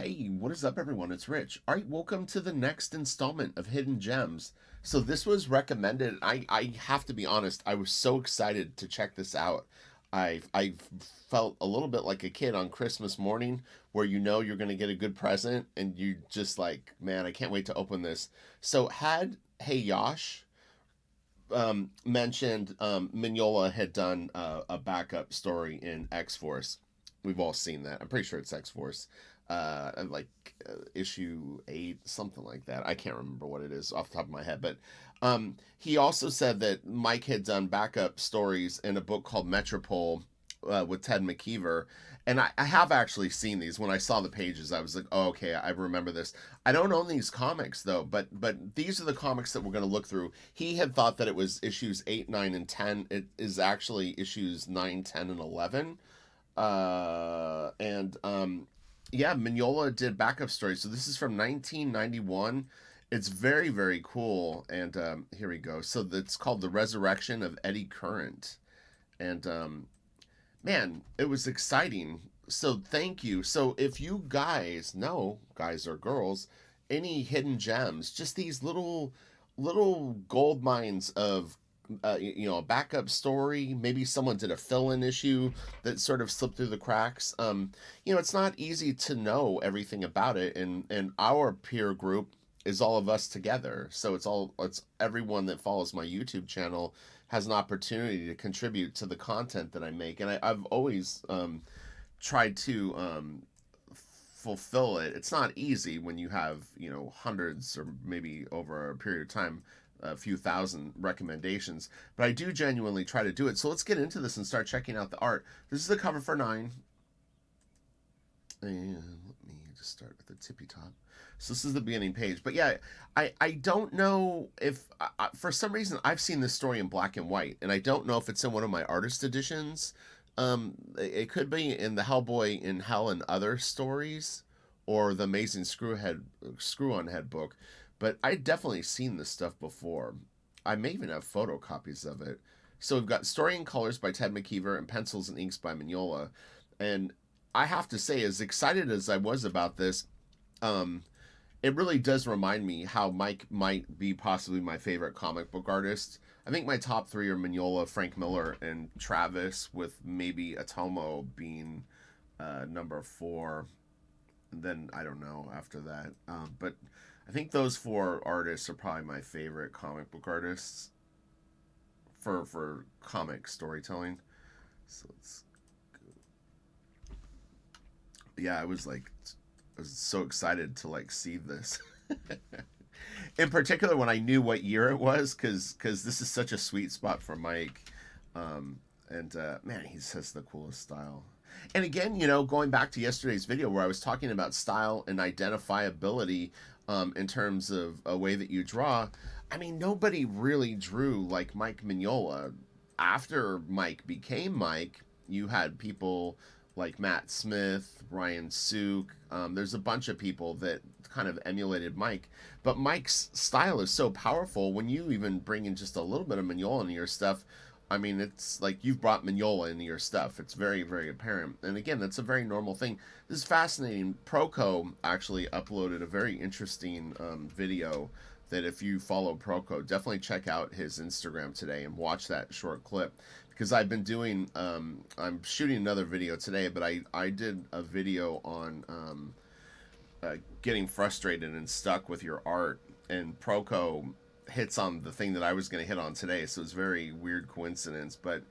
Hey, what is up, everyone? It's Rich. All right, welcome to the next installment of Hidden Gems. So this was recommended. I have to be honest. I was so excited to check this out. I felt a little bit like a kid on Christmas morning, where you know you're going to get a good present, and you just like, man, I can't wait to open this. So had Hey Yash mentioned Mignola had done a backup story in X Force. We've all seen that. I'm pretty sure it's X Force. Like issue 8, something like that. I can't remember what it is off the top of my head. But he also said that Mike had done backup stories in a book called Metropol with Ted McKeever. And I have actually seen these. When I saw the pages, I was like, oh, okay, I remember this. I don't own these comics though, but these are the comics that we're going to look through. He had thought that it was issues 8, 9, and 10. It is actually issues 9, 10, and 11. And Yeah, Mignola did backup stories. So this is from 1991. It's very, very cool. And here we go. So it's called The Resurrection of Eddie Current. And man, it was exciting. So thank you. So if you guys know, guys or girls, any hidden gems, just these little gold mines of a backup story. Maybe someone did a fill-in issue that sort of slipped through the cracks. It's not easy to know everything about it, and our peer group is all of us together. So it's everyone that follows my YouTube channel has an opportunity to contribute to the content that I make, and I've always tried to fulfill it. It's not easy when you have hundreds or maybe over a period of time a few thousand recommendations, but I do genuinely try to do it. So let's get into this and start checking out the art. This is the cover for 9, and let me just start with the tippy top. So this is the beginning page. But yeah, I don't know if for some reason I've seen this story in black and white, and I don't know if it's in one of my artist editions. It could be in the Hellboy in Hell and Other Stories, or the Amazing Screw on Head book. But I definitely seen this stuff before. I may even have photocopies of it. So we've got Story in Colors by Ted McKeever and Pencils and Inks by Mignola. And I have to say, as excited as I was about this, um, it really does remind me how Mike might be possibly my favorite comic book artist. I think my top 3 are Mignola, Frank Miller, and Travis, with maybe Atomo being number 4. And then I don't know after that. But I think those 4 artists are probably my favorite comic book artists for comic storytelling. So it's yeah, I was so excited to like see this. In particular, when I knew what year it was, because this is such a sweet spot for Mike. And Man, he has the coolest style. And again, going back to yesterday's video where I was talking about style and identifiability, in terms of a way that you draw. I mean, nobody really drew like Mike Mignola. After Mike became Mike, you had people like Matt Smith, Ryan Sook. There's a bunch of people that kind of emulated Mike. But Mike's style is so powerful when you even bring in just a little bit of Mignola into your stuff. I mean, it's like you've brought Mignola into your stuff. It's very, very apparent. And again, that's a very normal thing. This is fascinating. Proco actually uploaded a very interesting video that if you follow Proco, definitely check out his Instagram today and watch that short clip. Because I've been doing, I'm shooting another video today, but I did a video on getting frustrated and stuck with your art. And Proco hits on the thing that I was going to hit on today. So it's a very weird coincidence, but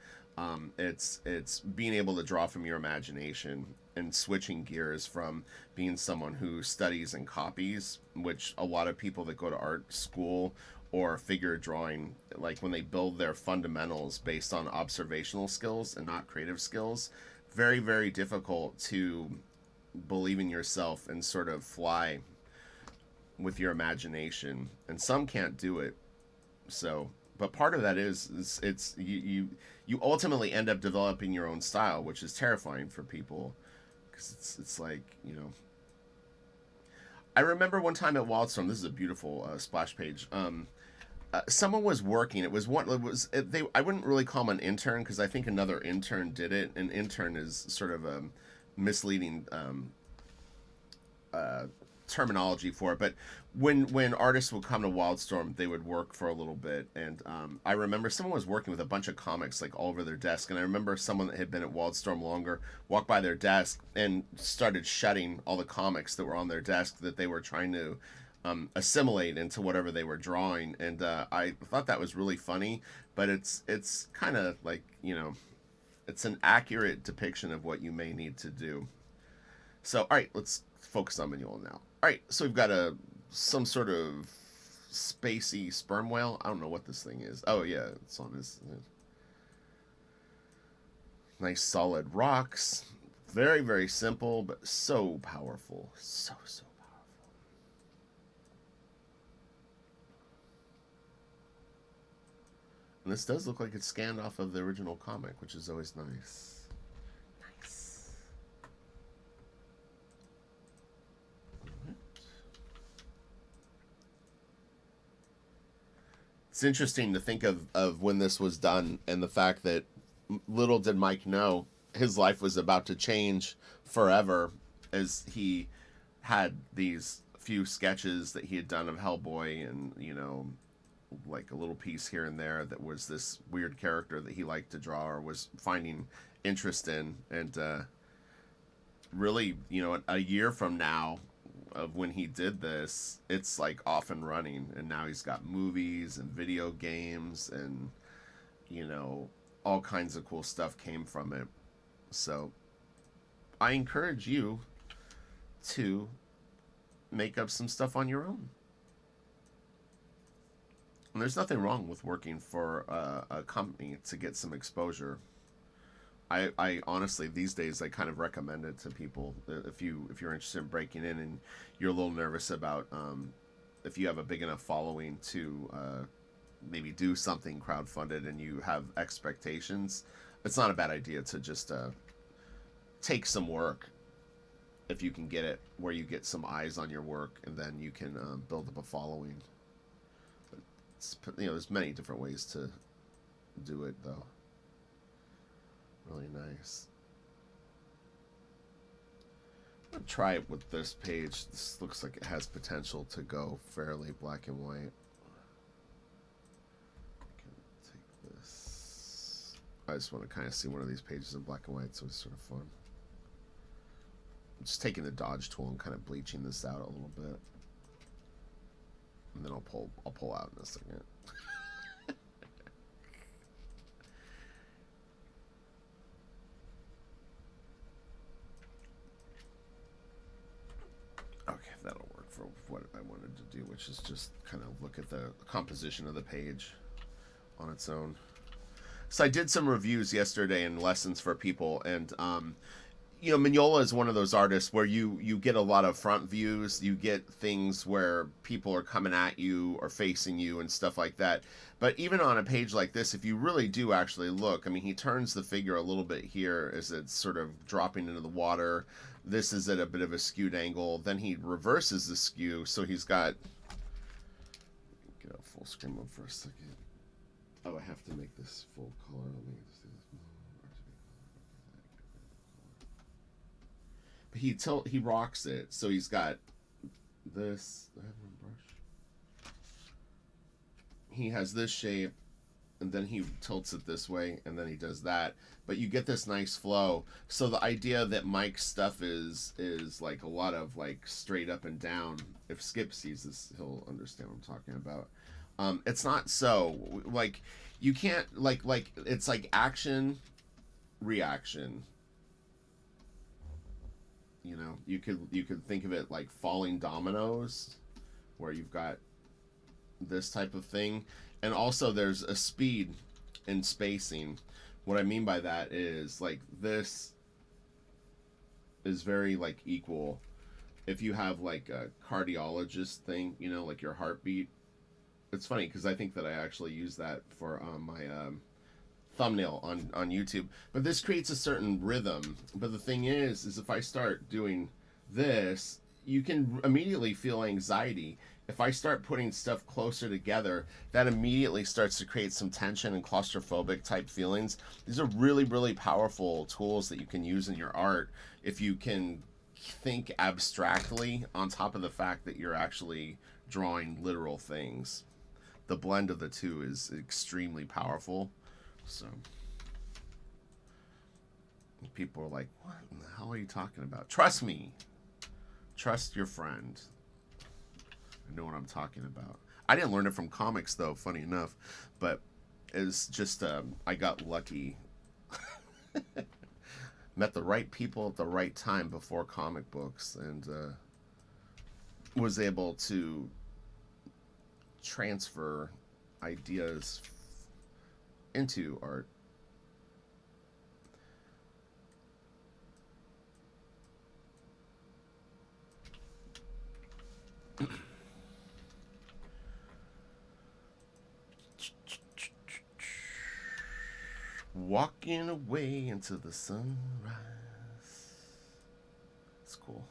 it's being able to draw from your imagination and switching gears from being someone who studies and copies, which a lot of people that go to art school or figure drawing, like when they build their fundamentals based on observational skills and not creative skills, very, very difficult to believe in yourself and sort of fly with your imagination, and some can't do it. So, but part of that is it's you ultimately end up developing your own style, which is terrifying for people, because it's like I remember one time at Wildstorm. This is a beautiful splash page. Someone was working. It was one. It was they. I wouldn't really call him an intern because I think another intern did it. An intern is sort of a misleading terminology for it, but when artists would come to Wildstorm, they would work for a little bit, and I remember someone was working with a bunch of comics like all over their desk, and I remember someone that had been at Wildstorm longer walked by their desk and started shutting all the comics that were on their desk that they were trying to assimilate into whatever they were drawing, and I thought that was really funny, but it's kind of like, it's an accurate depiction of what you may need to do. So, all right, let's focus on Mignola now. All right, so we've got some sort of spacey sperm whale. I don't know what this thing is. Oh yeah, it's on his nice solid rocks. Very, very simple, but so powerful. So powerful. And this does look like it's scanned off of the original comic, which is always nice. Nice. It's interesting to think of when this was done and the fact that little did Mike know his life was about to change forever, as he had these few sketches that he had done of Hellboy, and like a little piece here and there that was this weird character that he liked to draw or was finding interest in, and really, a year from now of when he did this, it's like off and running, and now he's got movies and video games, and all kinds of cool stuff came from it. So I encourage you to make up some stuff on your own. And there's nothing wrong with working for a company to get some exposure. I honestly, these days, I kind of recommend it to people if you're interested in breaking in and you're a little nervous about if you have a big enough following to maybe do something crowdfunded and you have expectations. It's not a bad idea to just take some work if you can get it where you get some eyes on your work, and then you can build up a following. But there's many different ways to do it, though. Really nice. I'm gonna try it with this page. This looks like it has potential to go fairly black and white. I can take this. I just want to kind of see one of these pages in black and white, so it's sort of fun. I'm just taking the dodge tool and kind of bleaching this out a little bit, and then I'll pull out in a second. That'll work for what I wanted to do, which is just kind of look at the composition of the page on its own. So I did some reviews yesterday and lessons for people, and Mignola is one of those artists where you get a lot of front views, you get things where people are coming at you or facing you and stuff like that. But even on a page like this, if you really do actually look, I mean, he turns the figure a little bit here as it's sort of dropping into the water. This is at a bit of a skewed angle. Then he reverses the skew, so he's got... Get a full screen mode for a second. Oh, I have to make this full color. Let me just do this. But he rocks it, so he's got this. I have one brush. He has this shape, and then he tilts it this way, and then he does that. But you get this nice flow. So the idea that Mike's stuff is like a lot of like straight up and down. If Skip sees this, he'll understand what I'm talking about. It's not so. Like, you can't like it's like action, reaction. You could think of it like falling dominoes, where you've got this type of thing, and also there's a speed and spacing. What I mean by that is, like, this is very like equal. If you have like a cardiologist thing, like your heartbeat. It's funny because I think that I actually use that for my thumbnail on YouTube. But this creates a certain rhythm. But the thing is if I start doing this, you can immediately feel anxiety. If I start putting stuff closer together, that immediately starts to create some tension and claustrophobic type feelings. These are really, really powerful tools that you can use in your art if you can think abstractly on top of the fact that you're actually drawing literal things. The blend of the two is extremely powerful. So people are like, what in the hell are you talking about? Trust me. Trust your friend. I know what I'm talking about. I didn't learn it from comics, though, funny enough. But it's just, I got lucky. Met the right people at the right time before comic books, and was able to transfer ideas into art. Walking away into the sunrise. It's cool.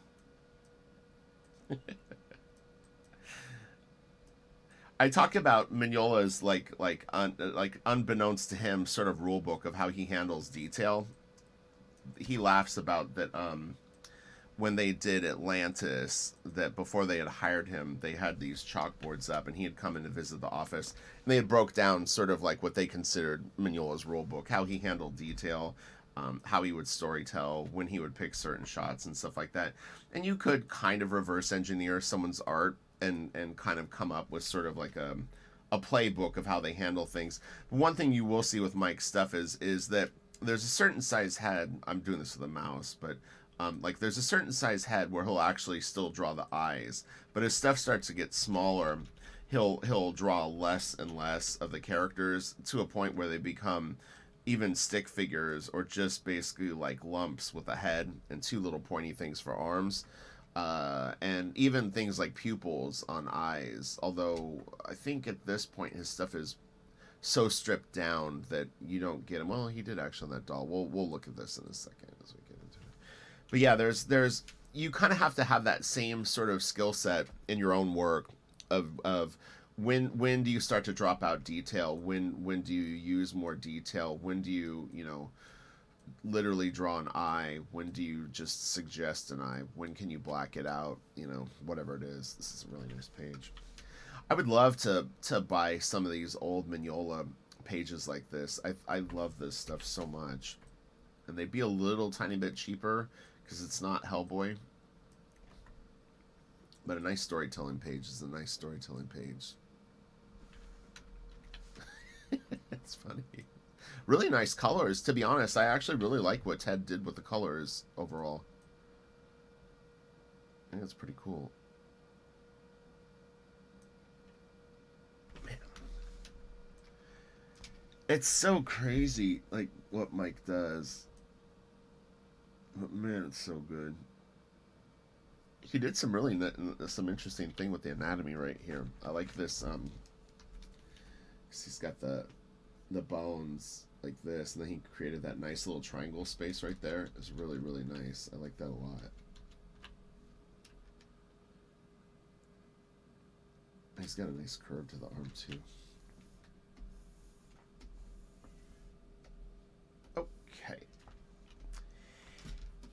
I talk about Mignola's like unbeknownst to him sort of rule book of how he handles detail. He laughs about that when they did Atlantis, that before they had hired him, they had these chalkboards up, and he had come in to visit the office, and they had broke down sort of like what they considered Mignola's rule book, how he handled detail, how he would storytell, when he would pick certain shots and stuff like that. And you could kind of reverse engineer someone's art and kind of come up with sort of like a playbook of how they handle things. But one thing you will see with Mike's stuff is that there's a certain size head. I'm doing this with a mouse, but like there's a certain size head where he'll actually still draw the eyes, but as stuff starts to get smaller, he'll draw less and less of the characters to a point where they become even stick figures or just basically like lumps with a head and two little pointy things for arms. And even things like pupils on eyes. Although I think at this point his stuff is so stripped down that you don't get him. Well, he did actually on that doll. We'll look at this in a second as we get into it. But yeah, there's you kind of have to have that same sort of skill set in your own work of when do you start to drop out detail? When do you use more detail? When do you know literally draw an eye? When do you just suggest an eye? When can you black it out? You know, whatever it is. This is a really nice page. I would love to buy some of these old Mignola pages like this. I love this stuff so much, and they'd be a little tiny bit cheaper because it's not Hellboy. But a nice storytelling page is a nice storytelling page. It's funny. Really nice colors. To be honest, I actually really like what Ted did with the colors overall. I think it's pretty cool. Man. It's so crazy, like, what Mike does. But man, it's so good. He did some really some interesting thing with the anatomy right here. I like this. He's got the bones like this, and then he created that nice little triangle space right there. It's really really nice. I like that a lot. He's got a nice curve to the arm too. Okay.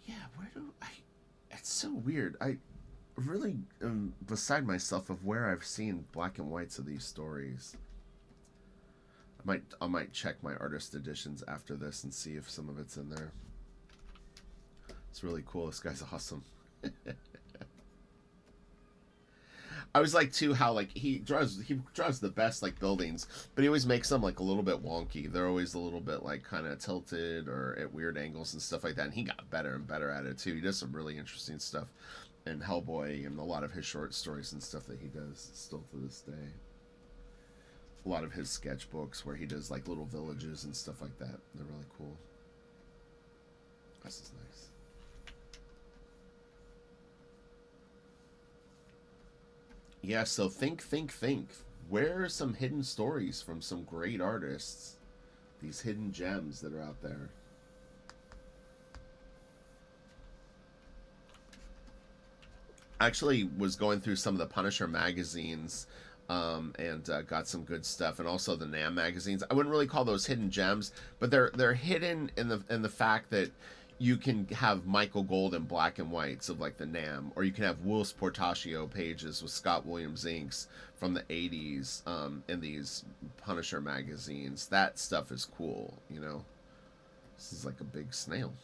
Yeah, where do I? It's so weird. I really am beside myself of where I've seen black and whites of these stories. I might check my artist editions after this and see if some of it's in there. It's really cool. This guy's awesome. I was like too how like he draws the best like buildings, but he always makes them like a little bit wonky. They're always a little bit like kind of tilted or at weird angles and stuff like that. And he got better and better at it too. He does some really interesting stuff in Hellboy and a lot of his short stories and stuff that he does still to this day. A lot of his sketchbooks where he does like little villages and stuff like that. They're really cool. This is nice. Yeah, so think. Where are some hidden stories from some great artists? These hidden gems that are out there. I actually was going through some of the Punisher magazines and got some good stuff, and also the Nam magazines. I wouldn't really call those hidden gems, but they're hidden in the fact that you can have Michael Gold in black and whites of like the Nam, or you can have Wolf's Portaccio pages with Scott Williams inks from the '80s in these Punisher magazines. That stuff is cool, you know. This is like a big snail.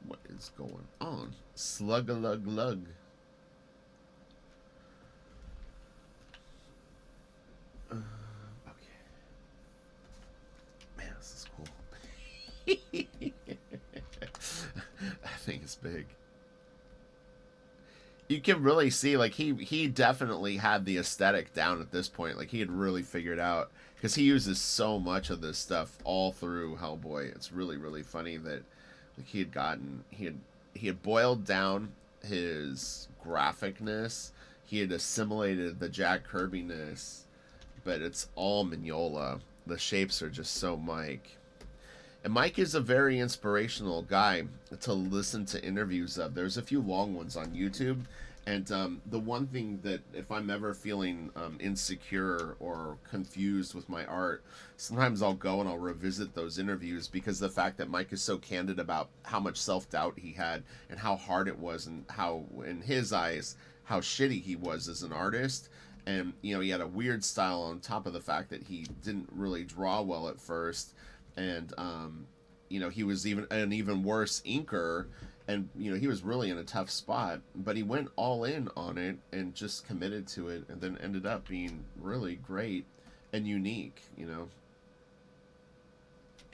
What is going on? Slug a lug lug. Okay, man, this is cool. I think it's big. You can really see like he definitely had the aesthetic down at this point. Like he had really figured out, because he uses so much of this stuff all through Hellboy. It's really really funny that like he had boiled down his graphicness. He had assimilated the Jack Kirby-ness, but it's all Mignola. The shapes are just so Mike. And Mike is a very inspirational guy to listen to interviews of. There's a few long ones on YouTube. And the one thing that, if I'm ever feeling insecure or confused with my art, sometimes I'll go and I'll revisit those interviews, because the fact that Mike is so candid about how much self-doubt he had and how hard it was, and how, in his eyes, how shitty he was as an artist. And, you know, he had a weird style on top of the fact that he didn't really draw well at first. And you know, he was even an even worse inker, and you know, he was really in a tough spot, but he went all in on it and just committed to it, and then ended up being really great and unique, you know.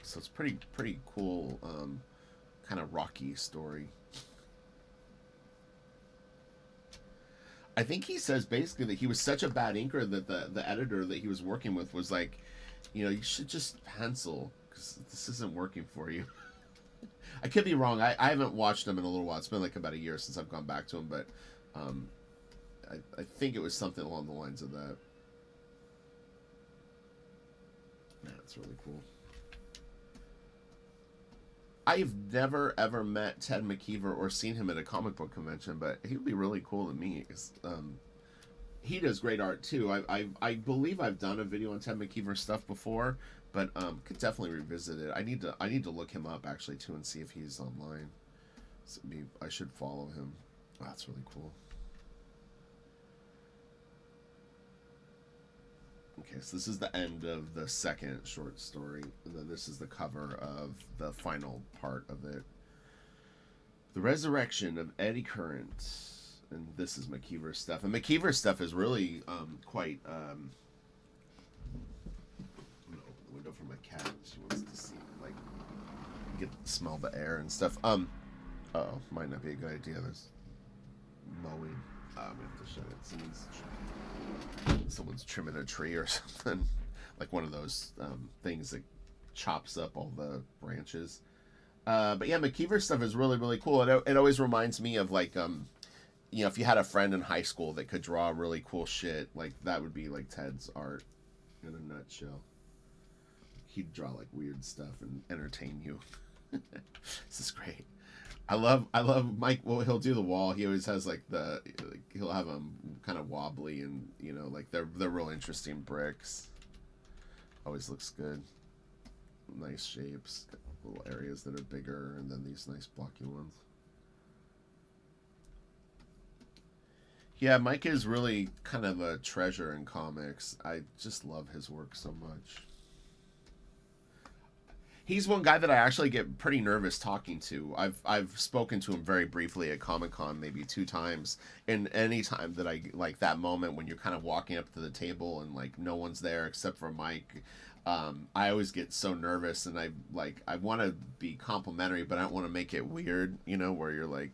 So it's pretty cool, kind of rocky story. I think he says basically that he was such a bad inker that the editor that he was working with was like, you know, you should just pencil, because this isn't working for you. I could be wrong. I haven't watched him in a little while. It's been like about a year since I've gone back to him, but I think it was something along the lines of that. Yeah, that's really cool. I've never ever met Ted McKeever or seen him at a comic book convention, but he would be really cool to meet. He does great art too. I believe I've done a video on Ted McKeever stuff before, but could definitely revisit it. I need to look him up actually too and see if he's online. So I should follow him. Oh, that's really cool. Okay, so this is the end of the second short story, and then this is the cover of the final part of it. The Resurrection of Eddie Current. And this is McKeever's stuff. And McKeever's stuff is really quite... no, the window for my cat. She wants to see, like, smell the air and stuff. Uh-oh, might not be a good idea. There's mowing. We have to shut it. Someone's trimming a tree or something. Like one of those things that chops up all the branches. But yeah, McKeever's stuff is really, really cool. It always reminds me of, like... you know, if you had a friend in high school that could draw really cool shit, like that would be like Ted's art in a nutshell. He'd draw like weird stuff and entertain you. This is great. I love Mike. Well, he'll do the wall. He always has like he'll have them kind of wobbly, and you know, like they're real interesting bricks. Always looks good. Nice shapes. Got little areas that are bigger, and then these nice blocky ones. Yeah, Mike is really kind of a treasure in comics. I just love his work so much. He's one guy that I actually get pretty nervous talking to. I've spoken to him very briefly at Comic-Con, maybe 2 times. And any time that I like that moment when you're kind of walking up to the table and like no one's there except for Mike, I always get so nervous, and I want to be complimentary, but I don't want to make it weird, you know, where you're like,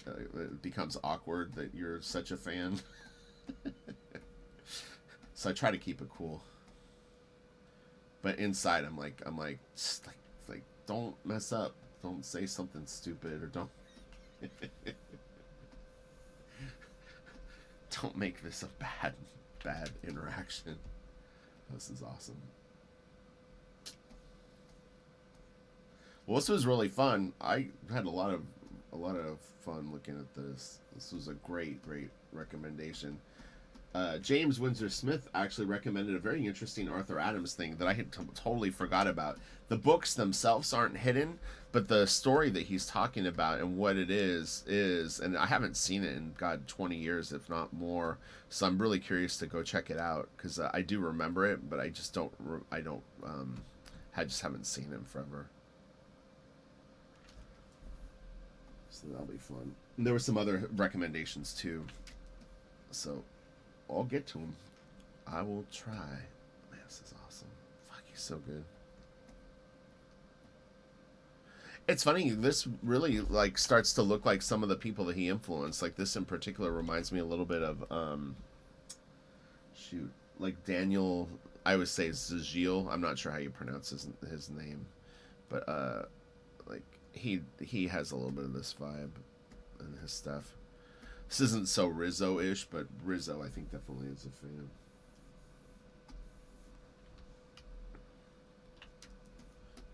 it becomes awkward that you're such a fan. So I try to keep it cool, but inside I'm like don't mess up, don't say something stupid, or don't don't make this a bad interaction. This is awesome. Well, this was really fun. I had a lot of fun looking at this. This was a great recommendation. James Windsor Smith actually recommended a very interesting Arthur Adams thing that I had totally forgot about. The books themselves aren't hidden, but the story that he's talking about and what it is, and I haven't seen it in God 20 years, if not more. So I'm really curious to go check it out because I do remember it, but I just don't. I don't. I just haven't seen it in forever. So that'll be fun. And there were some other recommendations too. So I'll get to them. I will try. Man, this is awesome. Fuck, he's so good. It's funny. This really like starts to look like some of the people that he influenced. Like this in particular reminds me a little bit of shoot, like Daniel. I would say Zagil. I'm not sure how you pronounce his name, but like he has a little bit of this vibe in his stuff. This isn't so Rizzo-ish, but Rizzo I think definitely is a fan.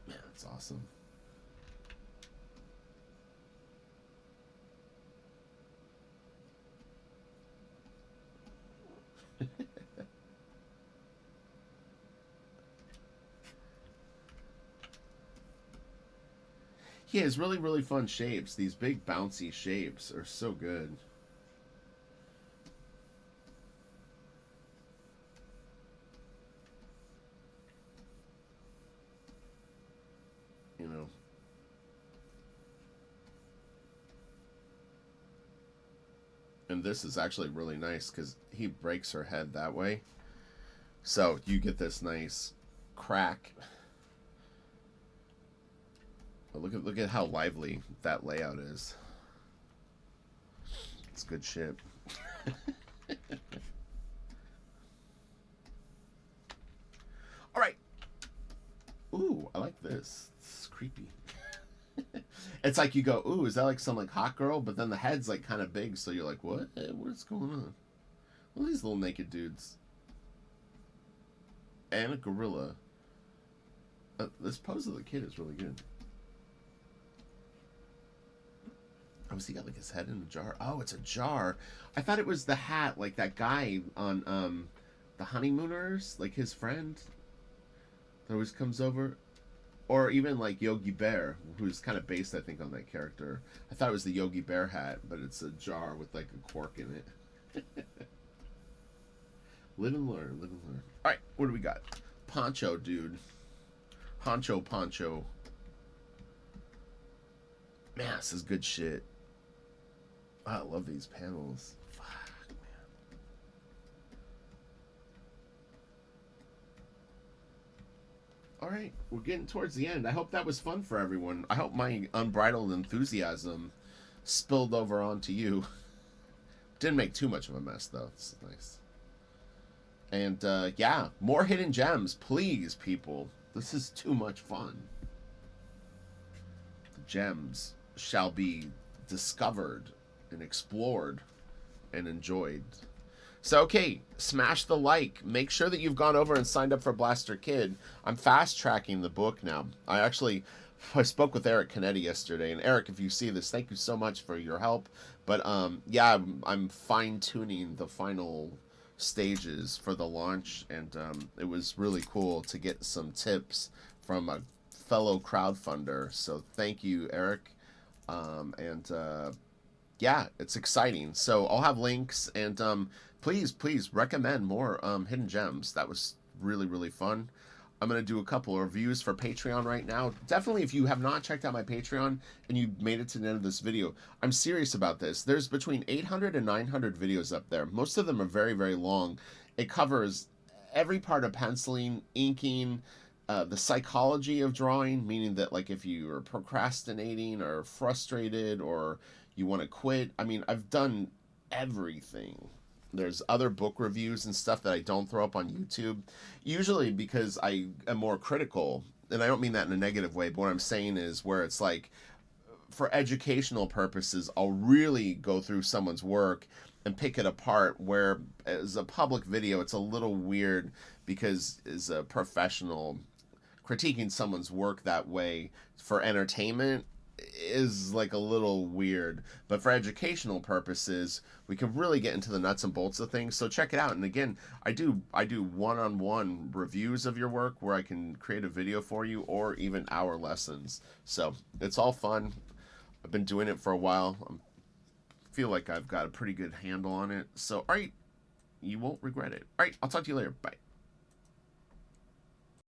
Man, that's awesome. He has really, really fun shapes. These big bouncy shapes are so good. You know. And this is actually really nice because he breaks her head that way. So you get this nice crack. But look at how lively that layout is. It's good shit. All right. Ooh, I like this. This is creepy. It's like you go, ooh, is that like some like hot girl? But then the head's like kind of big, so you're like, what? What's going on? What are these little naked dudes? And a gorilla. This pose of the kid is really good. Oh, has he got like his head in a jar? Oh, it's a jar. I thought it was the hat, like that guy on the Honeymooners, like his friend that always comes over. Or even like Yogi Bear, who's kind of based, I think, on that character. I thought it was the Yogi Bear hat, but it's a jar with like a cork in it. Live and learn, live and learn. All right, what do we got? Poncho, dude. Honcho Poncho. Man, this is good shit. Oh, I love these panels. Fuck, man. All right, we're getting towards the end. I hope that was fun for everyone. I hope my unbridled enthusiasm spilled over onto you. Didn't make too much of a mess, though. It's nice. And yeah, more hidden gems, please, people. This is too much fun. The gems shall be discovered and explored and enjoyed. So, okay, smash the like. Make sure that you've gone over and signed up for Blaster Kid. I'm fast tracking the book now. I spoke with Eric Canetti yesterday, and Eric, if you see this, thank you so much for your help. But yeah, I'm fine tuning the final stages for the launch, and it was really cool to get some tips from a fellow crowdfunder. So thank you, Eric. And yeah, it's exciting. So I'll have links, and please recommend more hidden gems. That was really, really fun. I'm going to do a couple of reviews for Patreon right now. Definitely, if you have not checked out my Patreon and you made it to the end of this video, I'm serious about this. There's between 800 and 900 videos up there. Most of them are very, very long. It covers every part of penciling, inking, the psychology of drawing, meaning that like if you are procrastinating or frustrated or you want to quit. I mean, I've done everything. There's other book reviews and stuff that I don't throw up on YouTube, usually because I am more critical. And I don't mean that in a negative way, but what I'm saying is where it's like, for educational purposes, I'll really go through someone's work and pick it apart, where as a public video, it's a little weird because as a professional, critiquing someone's work that way for entertainment, is like a little weird. But for educational purposes, we can really get into the nuts and bolts of things. So check it out. And again, I do one-on-one reviews of your work where I can create a video for you, or even hour lessons. So it's all fun. I've been doing it for a while. I feel like I've got a pretty good handle on it. So all right, you won't regret it. All right, I'll talk to you later. Bye.